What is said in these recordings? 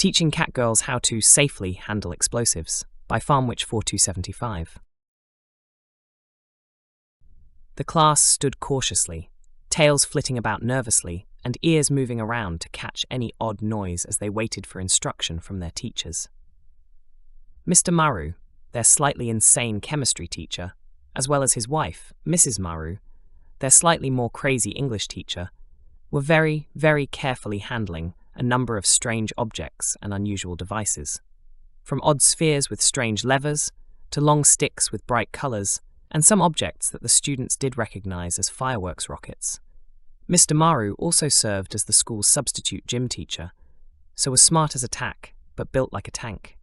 Teaching Catgirls How to Safely Handle Explosives by Farmwitch4275. The class stood cautiously, tails flitting about nervously and ears moving around to catch any odd noise as they waited for instruction from their teachers. Mr. Maru, their slightly insane chemistry teacher, as well as his wife, Mrs. Maru, their slightly more crazy English teacher, were very, very carefully handling a number of strange objects and unusual devices, from odd spheres with strange levers to long sticks with bright colours, and some objects that the students did recognise as fireworks rockets. Mr. Maru also served as the school's substitute gym teacher, so was smart as a tack, but built like a tank.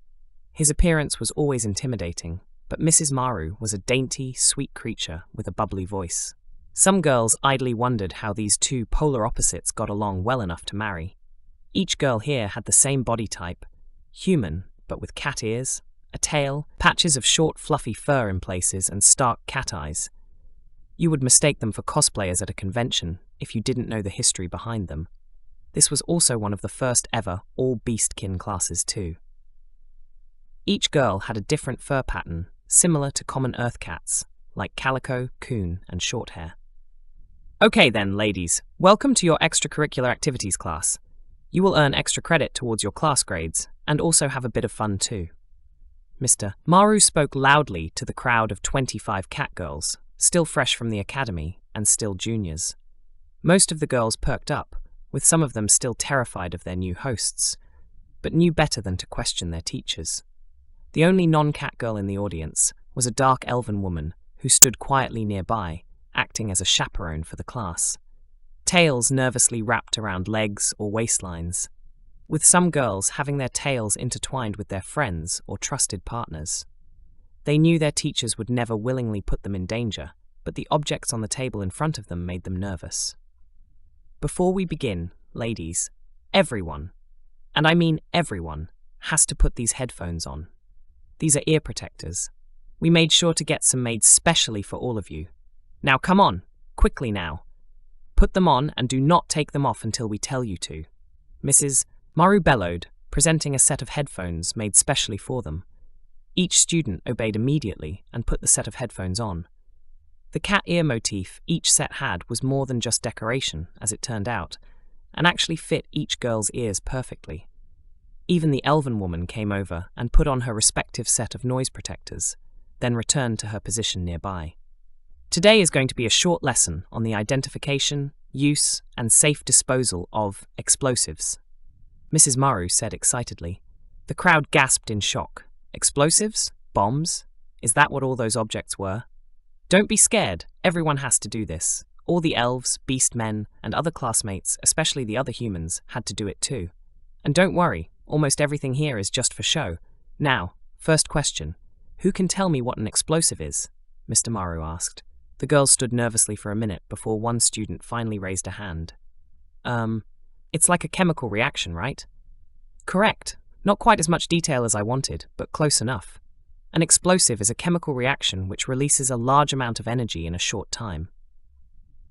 His appearance was always intimidating, but Mrs. Maru was a dainty, sweet creature with a bubbly voice. Some girls idly wondered how these two polar opposites got along well enough to marry. Each girl here had the same body type, human, but with cat ears, a tail, patches of short fluffy fur in places, and stark cat eyes. You would mistake them for cosplayers at a convention if you didn't know the history behind them. This was also one of the first ever all-beastkin classes too. Each girl had a different fur pattern, similar to common earth cats, like calico, coon, and shorthair. Okay then, ladies, welcome to your extracurricular activities class. You will earn extra credit towards your class grades, and also have a bit of fun too. Mr. Maru spoke loudly to the crowd of 25 catgirls, still fresh from the academy and still juniors. Most of the girls perked up, with some of them still terrified of their new hosts, but knew better than to question their teachers. The only non-catgirl in the audience was a dark elven woman who stood quietly nearby, acting as a chaperone for the class. Tails nervously wrapped around legs or waistlines, with some girls having their tails intertwined with their friends or trusted partners. They knew their teachers would never willingly put them in danger, but the objects on the table in front of them made them nervous. Before we begin, ladies, everyone, and I mean everyone, has to put these headphones on. These are ear protectors. We made sure to get some made specially for all of you. Now come on, quickly now. Put them on and do not take them off until we tell you to. Mrs. Maru bellowed, presenting a set of headphones made specially for them. Each student obeyed immediately and put the set of headphones on. The cat ear motif each set had was more than just decoration, as it turned out, and actually fit each girl's ears perfectly. Even the elven woman came over and put on her respective set of noise protectors, then returned to her position nearby. Today is going to be a short lesson on the identification, use, and safe disposal of explosives. Mrs. Maru said excitedly. The crowd gasped in shock. Explosives? Bombs? Is that what all those objects were? Don't be scared, everyone has to do this. All the elves, beast men, and other classmates, especially the other humans, had to do it too. And don't worry, almost everything here is just for show. Now, first question. Who can tell me what an explosive is? Mr. Maru asked. The girls stood nervously for a minute before one student finally raised a hand. It's like a chemical reaction, right? Correct. Not quite as much detail as I wanted, but close enough. An explosive is a chemical reaction which releases a large amount of energy in a short time.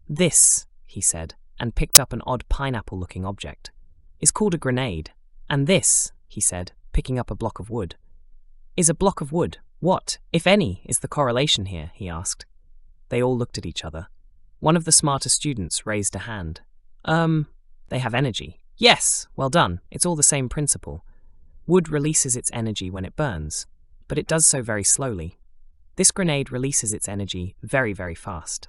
This, he said, and picked up an odd pineapple-looking object, is called a grenade. And this, he said, picking up a block of wood, is a block of wood. What, if any, is the correlation here? He asked. They all looked at each other. One of the smarter students raised a hand. They have energy. Yes, well done. It's all the same principle. Wood releases its energy when it burns, but it does so very slowly. This grenade releases its energy very, very fast.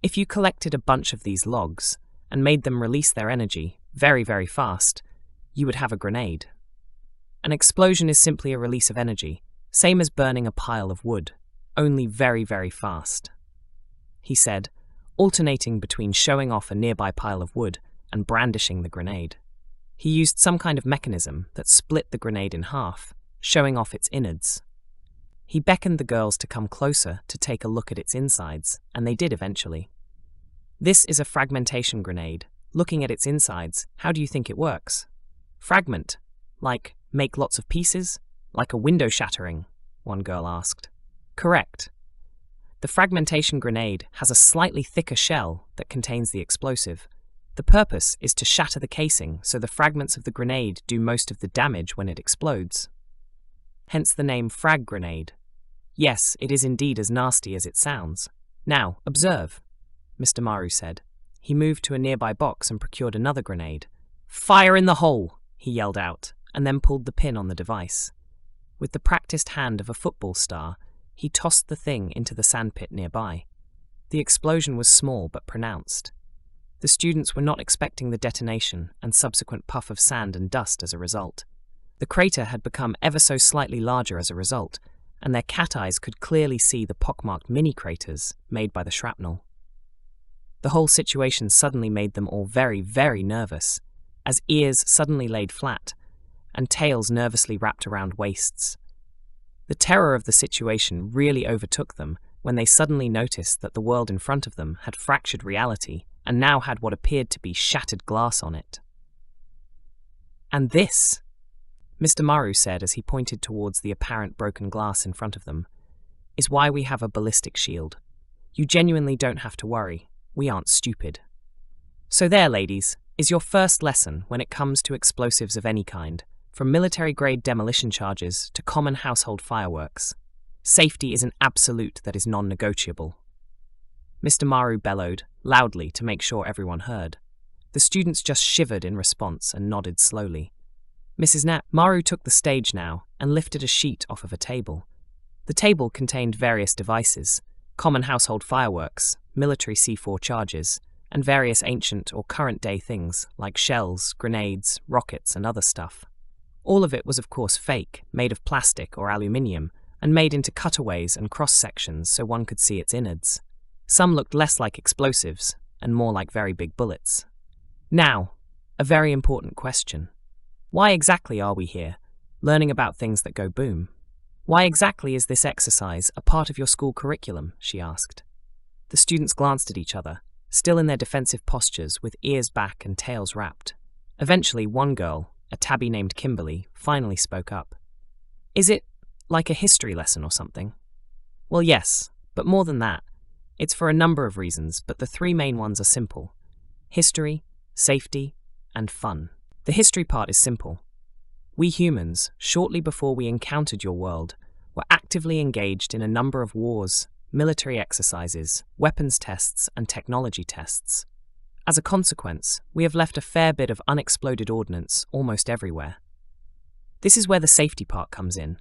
If you collected a bunch of these logs and made them release their energy very, very fast, you would have a grenade. An explosion is simply a release of energy, same as burning a pile of wood, only very, very fast. He said, alternating between showing off a nearby pile of wood and brandishing the grenade. He used some kind of mechanism that split the grenade in half, showing off its innards. He beckoned the girls to come closer to take a look at its insides, and they did eventually. This is a fragmentation grenade. Looking at its insides, how do you think it works? Fragment. Like, make lots of pieces? Like a window shattering? One girl asked. Correct. The fragmentation grenade has a slightly thicker shell that contains the explosive, The purpose is to shatter the casing so the fragments of the grenade do most of the damage when it explodes. Hence the name frag grenade. Yes, it is indeed as nasty as it sounds. Now, observe, Mr. Maru said. He moved to a nearby box and procured another grenade. Fire in the hole, he yelled out, and then pulled the pin on the device. With the practiced hand of a football star, he tossed the thing into the sandpit nearby. The explosion was small but pronounced. The students were not expecting the detonation and subsequent puff of sand and dust as a result. The crater had become ever so slightly larger as a result, and their cat eyes could clearly see the pockmarked mini-craters made by the shrapnel. The whole situation suddenly made them all very, very nervous, as ears suddenly laid flat, and tails nervously wrapped around waists. The terror of the situation really overtook them when they suddenly noticed that the world in front of them had fractured reality and now had what appeared to be shattered glass on it. And this, Mr. Maru said as he pointed towards the apparent broken glass in front of them, is why we have a ballistic shield. You genuinely don't have to worry. We aren't stupid. So there, ladies, is your first lesson when it comes to explosives of any kind, from military-grade demolition charges to common household fireworks. Safety is an absolute that is non-negotiable. Mr. Maru bellowed, loudly to make sure everyone heard. The students just shivered in response and nodded slowly. Maru took the stage now and lifted a sheet off of a table. The table contained various devices, common household fireworks, military C4 charges, and various ancient or current-day things like shells, grenades, rockets, and other stuff. All of it was of course fake, made of plastic or aluminium, and made into cutaways and cross-sections so one could see its innards. Some looked less like explosives, and more like very big bullets. Now, a very important question. Why exactly are we here, learning about things that go boom? Why exactly is this exercise a part of your school curriculum? She asked. The students glanced at each other, still in their defensive postures with ears back and tails wrapped. Eventually, one girl, a tabby named Kimberly, finally spoke up. Is it like a history lesson or something? Well, yes, but more than that. It's for a number of reasons, but the three main ones are simple. History, safety, and fun. The history part is simple. We humans, shortly before we encountered your world, were actively engaged in a number of wars, military exercises, weapons tests, and technology tests. As a consequence, we have left a fair bit of unexploded ordnance almost everywhere. This is where the safety part comes in.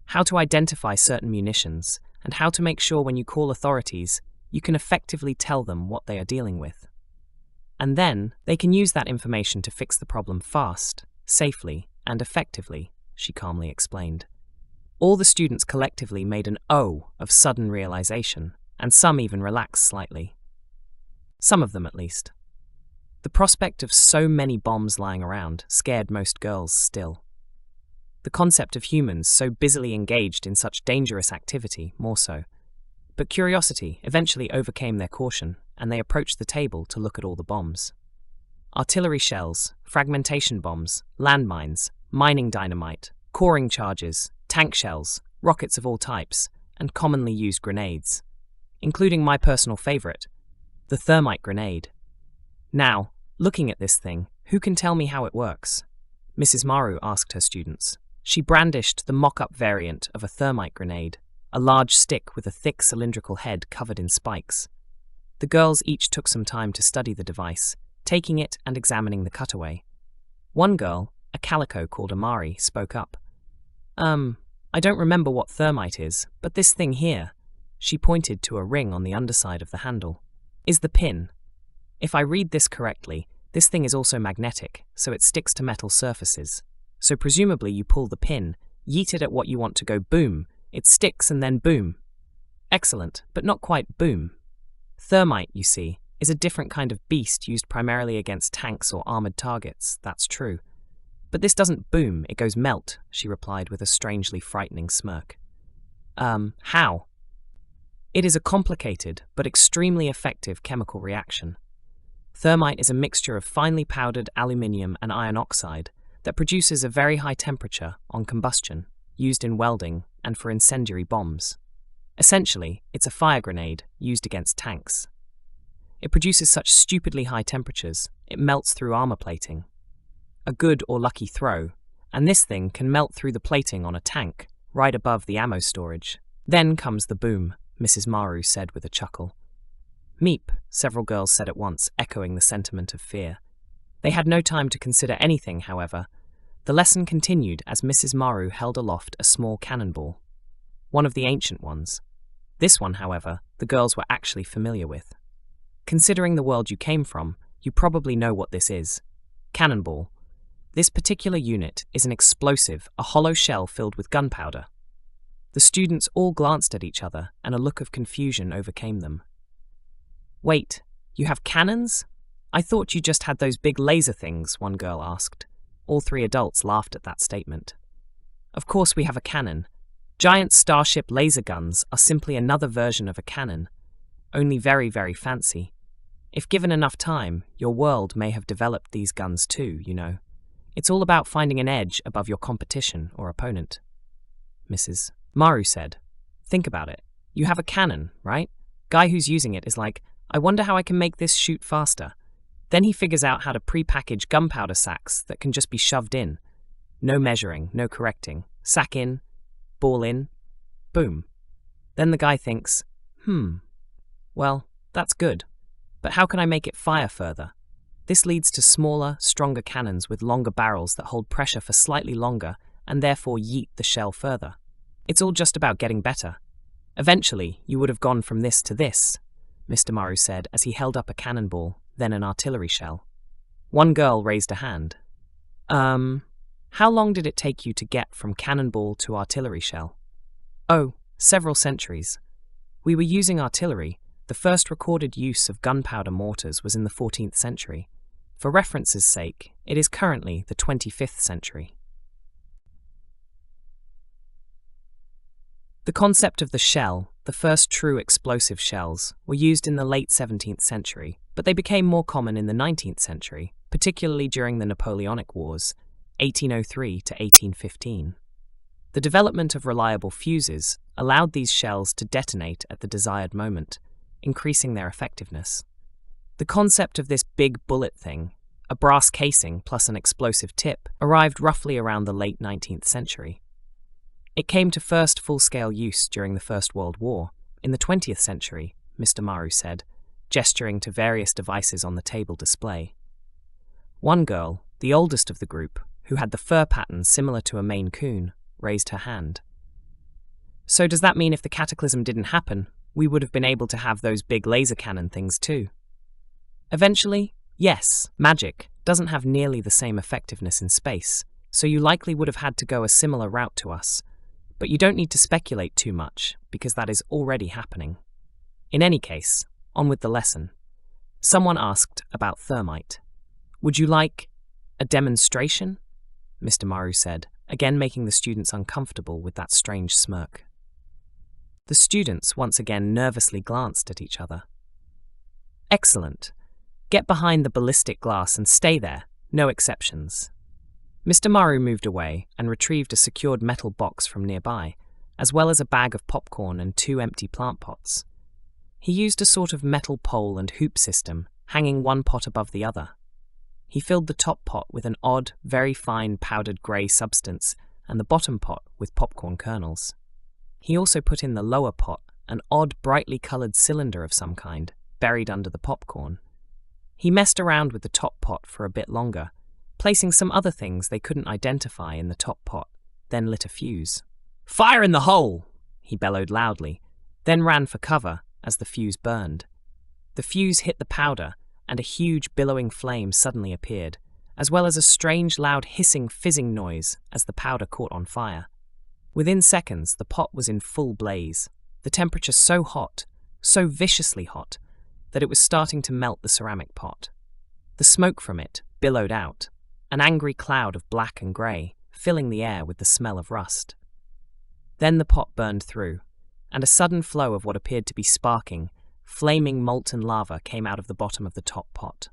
How to identify certain munitions, and how to make sure when you call authorities, you can effectively tell them what they are dealing with. And then, they can use that information to fix the problem fast, safely, and effectively, she calmly explained. All the students collectively made an "oh" of sudden realization, and some even relaxed slightly. Some of them, at least. The prospect of so many bombs lying around scared most girls still. The concept of humans so busily engaged in such dangerous activity more so. But curiosity eventually overcame their caution, and they approached the table to look at all the bombs. Artillery shells, fragmentation bombs, landmines, mining dynamite, coring charges, tank shells, rockets of all types, and commonly used grenades, including my personal favorite, the thermite grenade. Now, looking at this thing, who can tell me how it works? Mrs. Maru asked her students. She brandished the mock-up variant of a thermite grenade, a large stick with a thick cylindrical head covered in spikes. The girls each took some time to study the device, taking it and examining the cutaway. One girl, a calico called Amari, spoke up. I don't remember what thermite is, but this thing here," she pointed to a ring on the underside of the handle, "is the pin. If I read this correctly, this thing is also magnetic, so it sticks to metal surfaces. So presumably you pull the pin, yeet it at what you want to go boom, it sticks and then boom. Excellent, but not quite boom. Thermite, you see, is a different kind of beast used primarily against tanks or armored targets, that's true. But this doesn't boom, it goes melt," she replied with a strangely frightening smirk. How? It is a complicated but extremely effective chemical reaction. Thermite is a mixture of finely powdered aluminium and iron oxide that produces a very high temperature on combustion, used in welding and for incendiary bombs. Essentially, it's a fire grenade used against tanks. It produces such stupidly high temperatures, it melts through armor plating. A good or lucky throw, and this thing can melt through the plating on a tank, right above the ammo storage. Then comes the boom, Mrs. Maru said with a chuckle. Meep, several girls said at once, echoing the sentiment of fear. They had no time to consider anything, however. The lesson continued as Mrs. Maru held aloft a small cannonball. One of the ancient ones. This one, however, the girls were actually familiar with. Considering the world you came from, you probably know what this is. Cannonball. This particular unit is an explosive, a hollow shell filled with gunpowder. The students all glanced at each other, and a look of confusion overcame them. Wait, you have cannons? I thought you just had those big laser things, one girl asked. All three adults laughed at that statement. Of course we have a cannon. Giant starship laser guns are simply another version of a cannon, only very, very fancy. If given enough time, your world may have developed these guns too, you know. It's all about finding an edge above your competition or opponent. Mrs. Maru said, think about it. You have a cannon, right? Guy who's using it is like, I wonder how I can make this shoot faster. Then he figures out how to pre-package gunpowder sacks that can just be shoved in. No measuring, no correcting. Sack in, ball in, boom. Then the guy thinks, well, that's good. But how can I make it fire further? This leads to smaller, stronger cannons with longer barrels that hold pressure for slightly longer and therefore yeet the shell further. It's all just about getting better. Eventually, you would have gone from this to this, Mr. Maru said as he held up a cannonball, then an artillery shell. One girl raised a hand. How long did it take you to get from cannonball to artillery shell? Oh, several centuries. We were using artillery. The first recorded use of gunpowder mortars was in the 14th century. For reference's sake, it is currently the 25th century. The concept of the shell, the first true explosive shells, were used in the late 17th century, but they became more common in the 19th century, particularly during the Napoleonic Wars, 1803 to 1815. The development of reliable fuses allowed these shells to detonate at the desired moment, increasing their effectiveness. The concept of this big bullet thing, a brass casing plus an explosive tip, arrived roughly around the late 19th century. It came to first full-scale use during the First World War, in the 20th century, Mr. Maru said, gesturing to various devices on the table display. One girl, the oldest of the group, who had the fur pattern similar to a Maine Coon, raised her hand. So does that mean if the cataclysm didn't happen, we would have been able to have those big laser cannon things too? Eventually, yes, magic doesn't have nearly the same effectiveness in space, so you likely would have had to go a similar route to us. But you don't need to speculate too much, because that is already happening. In any case, on with the lesson. Someone asked about thermite. Would you like a demonstration? Mr. Maru said, again making the students uncomfortable with that strange smirk. The students once again nervously glanced at each other. Excellent. Get behind the ballistic glass and stay there, no exceptions. Mr. Maru moved away and retrieved a secured metal box from nearby, as well as a bag of popcorn and 2 empty plant pots. He used a sort of metal pole and hoop system, hanging one pot above the other. He filled the top pot with an odd, very fine powdered grey substance and the bottom pot with popcorn kernels. He also put in the lower pot an odd, brightly coloured cylinder of some kind, buried under the popcorn. He messed around with the top pot for a bit longer, placing some other things they couldn't identify in the top pot, then lit a fuse. "Fire in the hole!" he bellowed loudly, then ran for cover as the fuse burned. The fuse hit the powder, and a huge billowing flame suddenly appeared, as well as a strange loud hissing fizzing noise as the powder caught on fire. Within seconds, the pot was in full blaze, the temperature so hot, so viciously hot, that it was starting to melt the ceramic pot. The smoke from it billowed out, an angry cloud of black and grey, filling the air with the smell of rust. Then the pot burned through, and a sudden flow of what appeared to be sparking, flaming molten lava came out of the bottom of the top pot.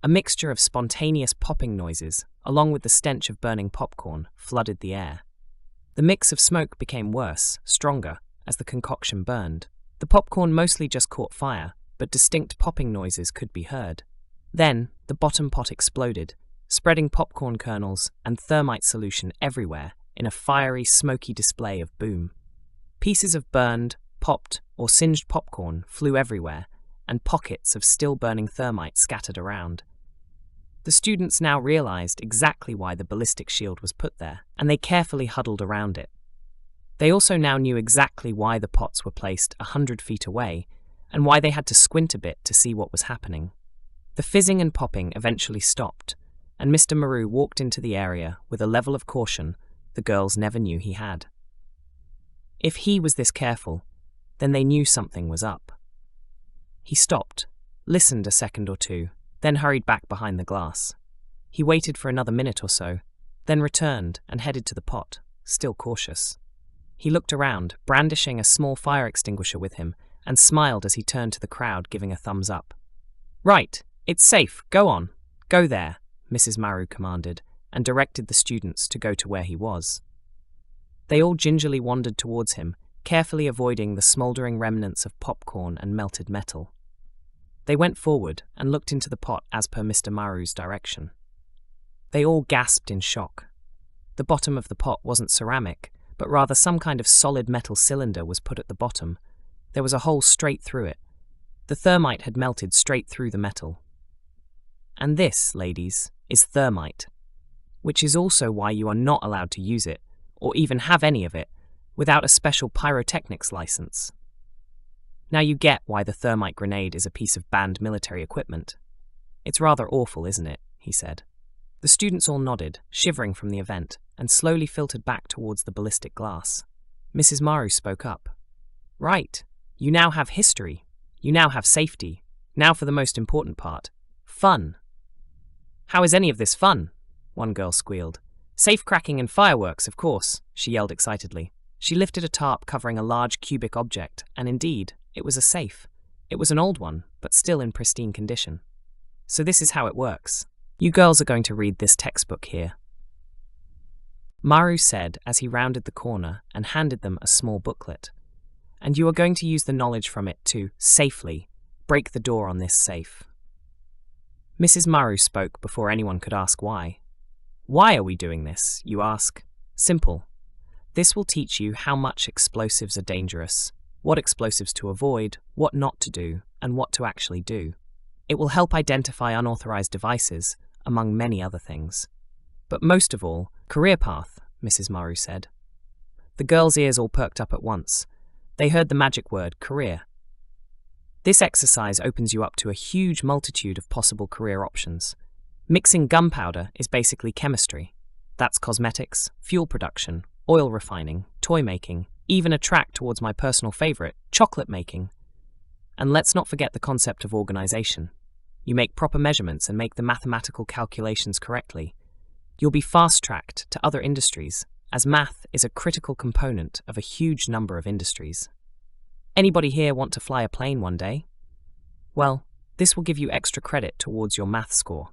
A mixture of spontaneous popping noises, along with the stench of burning popcorn, flooded the air. The mix of smoke became worse, stronger, as the concoction burned. The popcorn mostly just caught fire, but distinct popping noises could be heard. Then, the bottom pot exploded, spreading popcorn kernels and thermite solution everywhere in a fiery, smoky display of boom. Pieces of burned, popped, or singed popcorn flew everywhere, and pockets of still-burning thermite scattered around. The students now realized exactly why the ballistic shield was put there, and they carefully huddled around it. They also now knew exactly why the pots were placed 100 feet away, and why they had to squint a bit to see what was happening. The fizzing and popping eventually stopped, and Mr. Maru walked into the area with a level of caution the girls never knew he had. If he was this careful, then they knew something was up. He stopped, listened a second or two, then hurried back behind the glass. He waited for another minute or so, then returned and headed to the pot, still cautious. He looked around, brandishing a small fire extinguisher with him, and smiled as he turned to the crowd, giving a thumbs up. "Right, it's safe, go on. Go there," Mrs. Maru commanded, and directed the students to go to where he was. They all gingerly wandered towards him, carefully avoiding the smouldering remnants of popcorn and melted metal. They went forward and looked into the pot as per Mr. Maru's direction. They all gasped in shock. The bottom of the pot wasn't ceramic, but rather some kind of solid metal cylinder was put at the bottom. There was a hole straight through it. The thermite had melted straight through the metal. And this, ladies, is thermite, which is also why you are not allowed to use it, or even have any of it, without a special pyrotechnics license. Now you get why the thermite grenade is a piece of banned military equipment. It's rather awful, isn't it? He said. The students all nodded, shivering from the event, and slowly filtered back towards the ballistic glass. Mrs. Maru spoke up. "Right, you now have history. You now have safety. Now for the most important part. Fun." "How is any of this fun?" one girl squealed. "Safe cracking and fireworks, of course," she yelled excitedly. She lifted a tarp covering a large cubic object, and indeed, it was a safe. It was an old one, but still in pristine condition. "So this is how it works. You girls are going to read this textbook here," Maru said as he rounded the corner and handed them a small booklet. "And you are going to use the knowledge from it to, safely, break the door on this safe." Mrs. Maru spoke before anyone could ask why. "Why are we doing this, you ask? Simple. This will teach you how much explosives are dangerous, what explosives to avoid, what not to do, and what to actually do. It will help identify unauthorized devices, among many other things. But most of all, career path," Mrs. Maru said. The girls' ears all perked up at once. They heard the magic word, career. This exercise opens you up to a huge multitude of possible career options. Mixing gunpowder is basically chemistry. That's cosmetics, fuel production, oil refining, toy making, even a track towards my personal favorite, chocolate making. And let's not forget the concept of organization. You make proper measurements and make the mathematical calculations correctly. You'll be fast-tracked to other industries, as math is a critical component of a huge number of industries. Anybody here want to fly a plane one day? Well, this will give you extra credit towards your math score.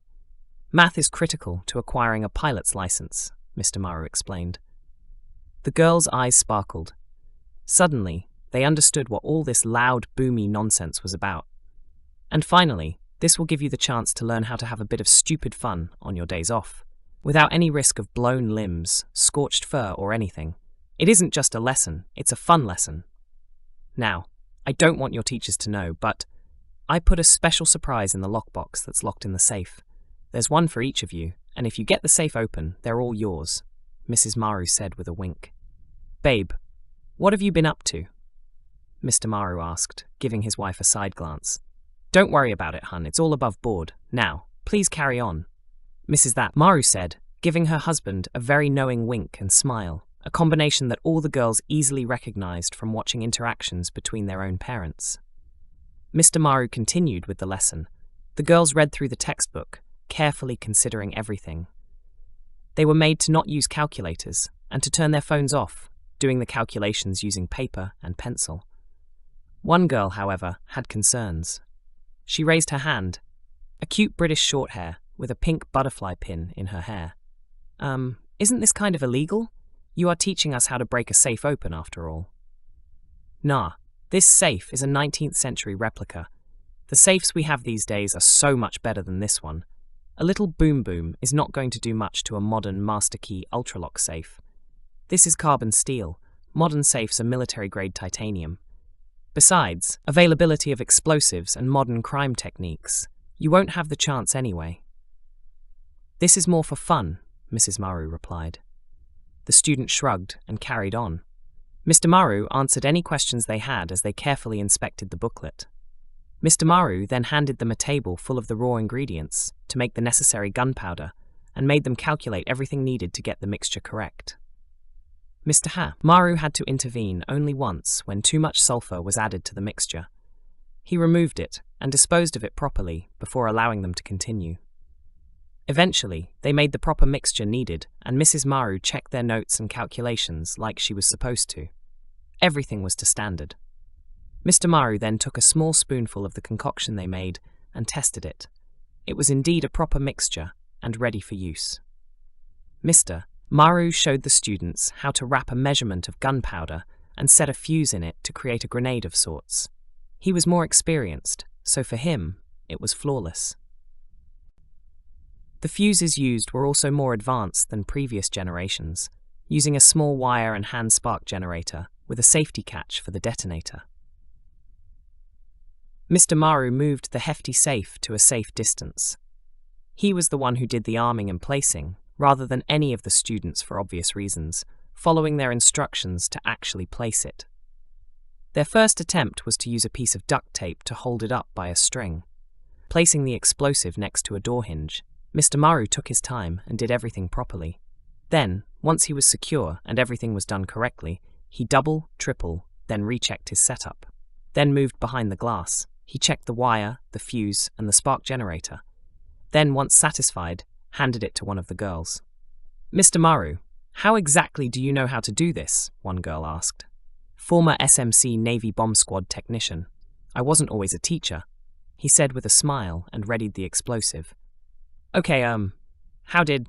Math is critical to acquiring a pilot's license, Mr. Maru explained. The girls' eyes sparkled. Suddenly, they understood what all this loud, boomy nonsense was about. And finally, this will give you the chance to learn how to have a bit of stupid fun on your days off, without any risk of blown limbs, scorched fur, or anything. It isn't just a lesson, it's a fun lesson. Now, I don't want your teachers to know, but I put a special surprise in the lockbox that's locked in the safe. There's one for each of you, and if you get the safe open, they're all yours, Mrs. Maru said with a wink. "Babe, what have you been up to?" Mr. Maru asked, giving his wife a side glance. "Don't worry about it, hun, it's all above board. Now, please carry on." "Mrs. That," Maru said, giving her husband a very knowing wink and smile, a combination that all the girls easily recognized from watching interactions between their own parents. Mr. Maru continued with the lesson. The girls read through the textbook, carefully considering everything. They were made to not use calculators and to turn their phones off, doing the calculations using paper and pencil. One girl, however, had concerns. She raised her hand, a cute British short hair with a pink butterfly pin in her hair. Isn't this kind of illegal? You are teaching us how to break a safe open, after all." "Nah, this safe is a 19th century replica. The safes we have these days are so much better than this one. A little boom boom is not going to do much to a modern master key ultralock safe. This is carbon steel. Modern safes are military-grade titanium. Besides, availability of explosives and modern crime techniques. You won't have the chance anyway. This is more for fun, Mrs. Maru replied. The student shrugged and carried on. Mr. Maru answered any questions they had as they carefully inspected the booklet. Mr. Maru then handed them a table full of the raw ingredients to make the necessary gunpowder and made them calculate everything needed to get the mixture correct. Maru had to intervene only once when too much sulfur was added to the mixture. He removed it and disposed of it properly before allowing them to continue. Eventually, they made the proper mixture needed, and Mrs. Maru checked their notes and calculations like she was supposed to. Everything was to standard. Mr. Maru then took a small spoonful of the concoction they made and tested it. It was indeed a proper mixture and ready for use. Mr. Maru showed the students how to wrap a measurement of gunpowder and set a fuse in it to create a grenade of sorts. He was more experienced, so for him, it was flawless. The fuses used were also more advanced than previous generations, using a small wire and hand spark generator with a safety catch for the detonator. Mr. Maru moved the hefty safe to a safe distance. He was the one who did the arming and placing, rather than any of the students for obvious reasons, following their instructions to actually place it. Their first attempt was to use a piece of duct tape to hold it up by a string. Placing the explosive next to a door hinge, Mr. Maru took his time and did everything properly. Then, once he was secure and everything was done correctly, he double, triple, then rechecked his setup. Then moved behind the glass. He checked the wire, the fuse, and the spark generator. Then, once satisfied, handed it to one of the girls. "Mr. Maru, how exactly do you know how to do this?" one girl asked. "Former SMC Navy Bomb Squad technician. I wasn't always a teacher," he said with a smile and readied the explosive. "Okay, how did—"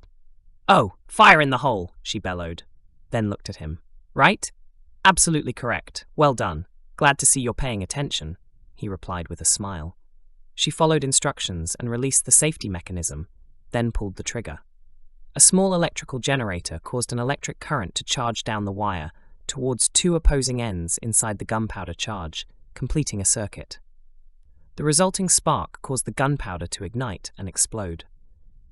"Oh, fire in the hole," she bellowed, then looked at him. "Right? Absolutely correct. Well done. Glad to see you're paying attention," he replied with a smile. She followed instructions and released the safety mechanism, then pulled the trigger. A small electrical generator caused an electric current to charge down the wire towards two opposing ends inside the gunpowder charge, completing a circuit. The resulting spark caused the gunpowder to ignite and explode.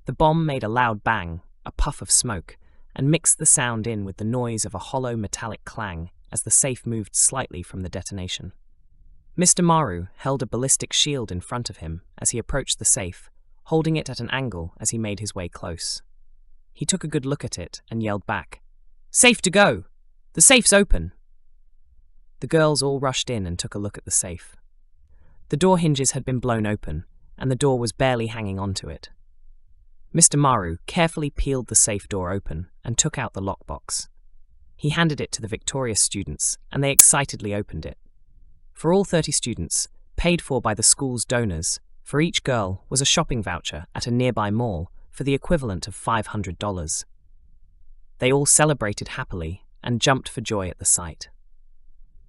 The bomb made a loud bang, a puff of smoke, and mixed the sound in with the noise of a hollow metallic clang as the safe moved slightly from the detonation. Mr. Maru held a ballistic shield in front of him as he approached the safe, holding it at an angle as he made his way close. He took a good look at it and yelled back, "Safe to go! The safe's open!" The girls all rushed in and took a look at the safe. The door hinges had been blown open, and the door was barely hanging onto it. Mr. Maru carefully peeled the safe door open and took out the lockbox. He handed it to the victorious students, and they excitedly opened it. For all 30 students, paid for by the school's donors, for each girl was a shopping voucher at a nearby mall for the equivalent of $500. They all celebrated happily and jumped for joy at the sight.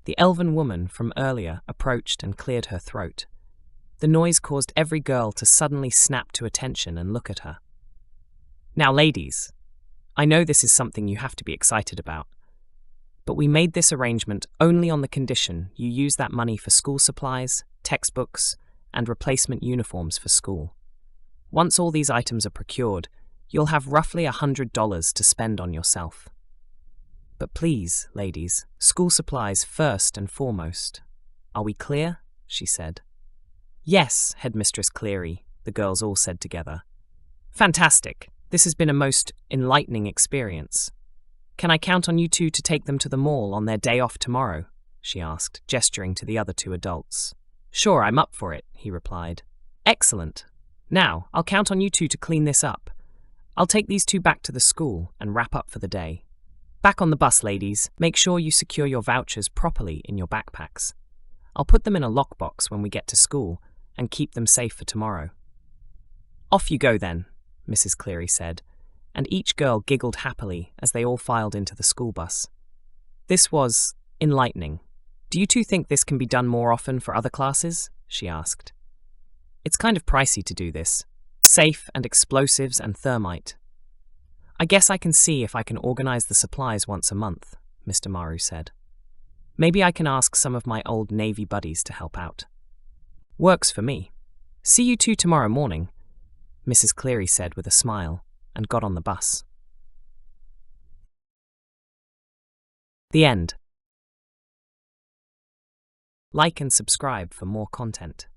The elven woman from earlier approached and cleared her throat. The noise caused every girl to suddenly snap to attention and look at her. "Now, ladies, I know this is something you have to be excited about, but we made this arrangement only on the condition you use that money for school supplies, textbooks, and replacement uniforms for school. Once all these items are procured, you'll have roughly $100 to spend on yourself. But please, ladies, school supplies first and foremost. Are we clear?" she said. "Yes, Headmistress Cleary," the girls all said together. "Fantastic. This has been a most enlightening experience. Can I count on you two to take them to the mall on their day off tomorrow?" she asked, gesturing to the other two adults. "Sure, I'm up for it," he replied. "Excellent. Now, I'll count on you two to clean this up. I'll take these two back to the school and wrap up for the day. Back on the bus, ladies. Make sure you secure your vouchers properly in your backpacks. I'll put them in a lockbox when we get to school and keep them safe for tomorrow." "Off you go then," Mrs. Cleary said, and each girl giggled happily as they all filed into the school bus. This was enlightening. "Do you two think this can be done more often for other classes?" she asked. It's kind of pricey to do this. Safe and explosives and thermite. I guess I can see if I can organize the supplies once a month, Mr. Maru said. Maybe I can ask some of my old Navy buddies to help out. Works for me. See you two tomorrow morning, Mrs. Cleary said with a smile, and got on the bus. The end. Like and subscribe for more content.